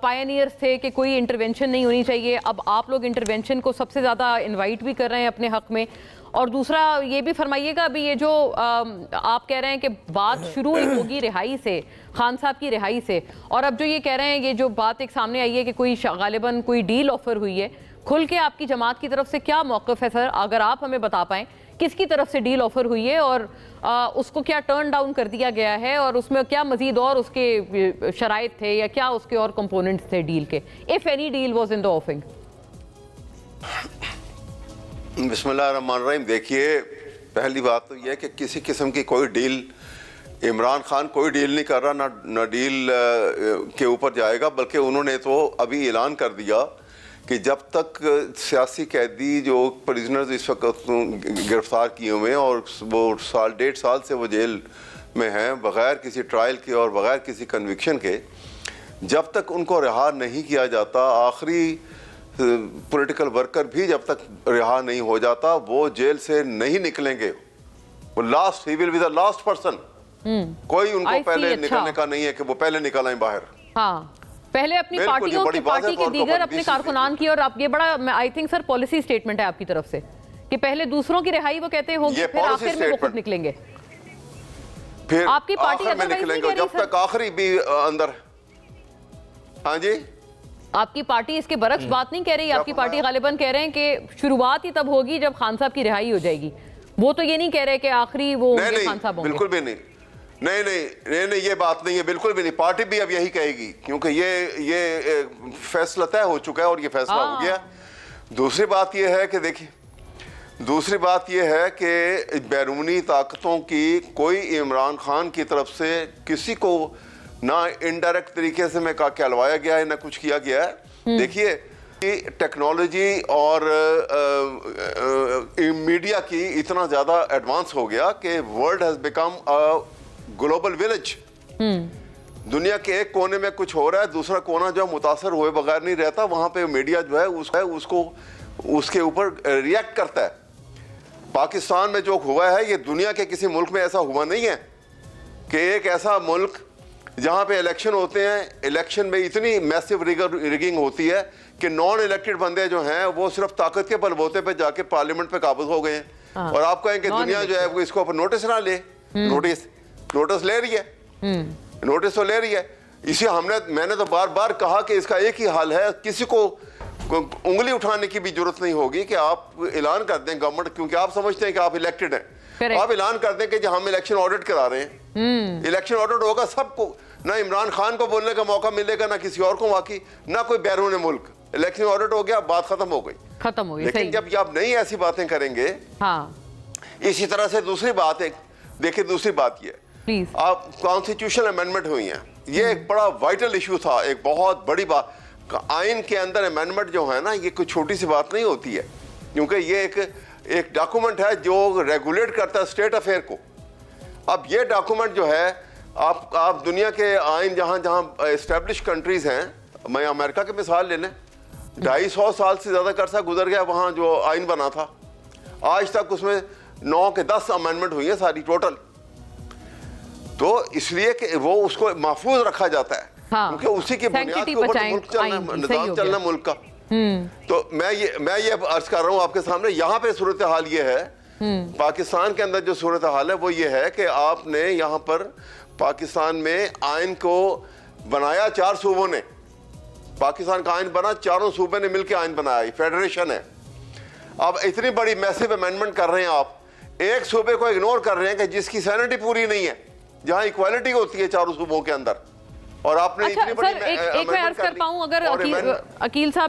Pioneers थे कि कोई इंटरवेंशन नहीं होनी चाहिए, अब आप लोग इंटरवेंशन को सबसे ज़्यादा इनवाइट भी कर रहे हैं अपने हक में। और दूसरा ये भी फरमाइएगा, अभी ये जो आप कह रहे हैं कि बात शुरू ही होगी रिहाई से, खान साहब की रिहाई से, और अब जो ये कह रहे हैं, ये जो बात एक सामने आई है कि कोई गालिबन कोई डील ऑफर हुई है, खुल के आपकी जमात की तरफ से क्या मौक़िफ़ है सर, अगर आप हमें बता पाएँ किसकी तरफ से डील ऑफर हुई है और उसको क्या टर्न डाउन कर दिया गया है, और उसमें क्या मजीद और उसके शराइत थे या क्या उसके और कंपोनेंट्स थे डील के, if any deal was in the offing? बिस्मिल्लाहिर्रहमानिर्रहीम। देखिए, पहली बात तो यह है कि किसी किस्म की कोई डील, इमरान खान कोई डील नहीं कर रहा, ना डील के ऊपर जाएगा, बल्कि उन्होंने तो अभी ऐलान कर दिया कि जब तक सियासी कैदी जो प्रिजनर्स इस वक्त गिरफ्तार किए हुए हैं और वो 1.5 साल से वो जेल में हैं बग़ैर किसी ट्रायल के और बग़ैर किसी कन्विक्शन के, जब तक उनको रिहा नहीं किया जाता, आखिरी पॉलिटिकल वर्कर भी जब तक रिहा नहीं हो जाता वो जेल से नहीं निकलेंगे। वो last, he will be the last person. कोई उनको पहले निकलने का नहीं है कि वो पहले निकल आए बाहर। हाँ, पहले अपनी पार्टियों की, पार्टी के दीगर अपने कारकुनान की, और आप ये बड़ा I think sir policy statement है आपकी तरफ से कि पहले दूसरों की रिहाई वो कहते होंगे, फिर आखिर में वो खुद निकलेंगे, फिर आपकी पार्टी में निकलेंगे जब तक आखिरी भी अंदर। हाँ जी, आपकी पार्टी इसके बरक्स बात नहीं कह रही, आपकी पार्टी गालिबन कह रहे हैं कि शुरुआत ही तब होगी जब खान साहब की रिहाई हो जाएगी। वो तो ये नहीं कह रहे कि आखिरी वो खान साहब होंगे। बिल्कुल भी नहीं, नहीं, ये बात नहीं है, बिल्कुल भी नहीं। पार्टी भी अब यही कहेगी, क्योंकि ये फैसला तय हो चुका है और ये फैसला हो गया। दूसरी बात ये है कि देखिए, दूसरी बात ये है कि बैरूनी ताकतों की कोई इमरान खान की तरफ से किसी को ना इनडायरेक्ट तरीके से मैं कहलवाया गया है, ना कुछ किया गया है। देखिए, टेक्नोलॉजी और मीडिया की इतना ज़्यादा एडवांस हो गया कि world has become a global village. दुनिया के एक कोने में कुछ हो रहा है, दूसरा कोना जो मुतासर हुए बगैर नहीं रहता, वहाँ पे मीडिया जो है उसको उसके ऊपर रिएक्ट करता है। पाकिस्तान में जो हुआ है, ये दुनिया के किसी मुल्क में ऐसा हुआ नहीं है कि एक ऐसा मुल्क जहाँ पे इलेक्शन होते हैं, इलेक्शन में इतनी मैसिव रिगिंग होती है कि नॉन इलेक्टेड बंदे जो हैं वो सिर्फ ताकत के बलबूते पे जाके पार्लियामेंट पे काबिज हो गए हैं। और आप कहें कि दुनिया जो है वो इसको ऊपर नोटिस ना ले, नोटिस ले रही है, नोटिस तो ले रही है। इसे मैंने तो बार बार कहा कि इसका एक ही हाल है, किसी को उंगली उठाने की भी जरूरत नहीं होगी कि आप ऐलान कर दें गवर्नमेंट, क्योंकि आप समझते हैं कि आप इलेक्टेड हैं, आप ऐलान कर दें कि हम इलेक्शन ऑडिट करा रहे हैं। इलेक्शन ऑडिट होगा, सबको, ना इमरान खान को बोलने का मौका मिलेगा, ना किसी और को, बाकी ना कोई बैरून मुल्क। इलेक्शन ऑडिट हो गया, बात खत्म हो गई। लेकिन जब आप नहीं ऐसी बातें करेंगे, इसी तरह से दूसरी बात है, देखिए दूसरी बात ये, आप कॉन्स्टिट्यूशनल अमेंडमेंट हुई है, ये एक बड़ा वाइटल इशू था, एक बहुत बड़ी बात। आइन के अंदर अमेंडमेंट जो है ना, ये कोई छोटी सी बात नहीं होती है, क्योंकि ये एक डॉक्यूमेंट है जो रेगुलेट करता है स्टेट अफेयर को। अब ये डॉक्यूमेंट जो है, आप दुनिया के आइन जहाँ एस्टेब्लिश कंट्रीज हैं, मैं अमेरिका की मिसाल ले लें, 250 साल से ज़्यादा अरसा गुजर गया वहाँ जो आइन बना था, आज तक उसमें 9 के 10 अमेंडमेंट हुई है सारी टोटल। तो इसलिए कि वो उसको महफूज रखा जाता है, क्योंकि उसी की बुनियाद के ऊपर मुल्क चलना, निज़ाम चलना मुल्क का। तो मैं ये अर्ज कर रहा हूँ आपके सामने, यहाँ पे सूरत हाल ये है, पाकिस्तान के अंदर जो सूरत हाल है वो ये है कि आपने यहाँ पर पाकिस्तान में आइन को बनाया, 4 सूबों ने, पाकिस्तान का आइन बना, 4 सूबे ने मिलकर आइन बनाया, फेडरेशन है। अब इतनी बड़ी मैसिव अमेंडमेंट कर रहे हैं आप, एक सूबे को इग्नोर कर रहे हैं कि जिसकी सैनिटी पूरी नहीं है, जहां इक्वालिटी होती है 4 सूबों के अंदर, और आपने इतनी बड़ी एक मैं अर्ज कर पाऊं, अगर अकील साहब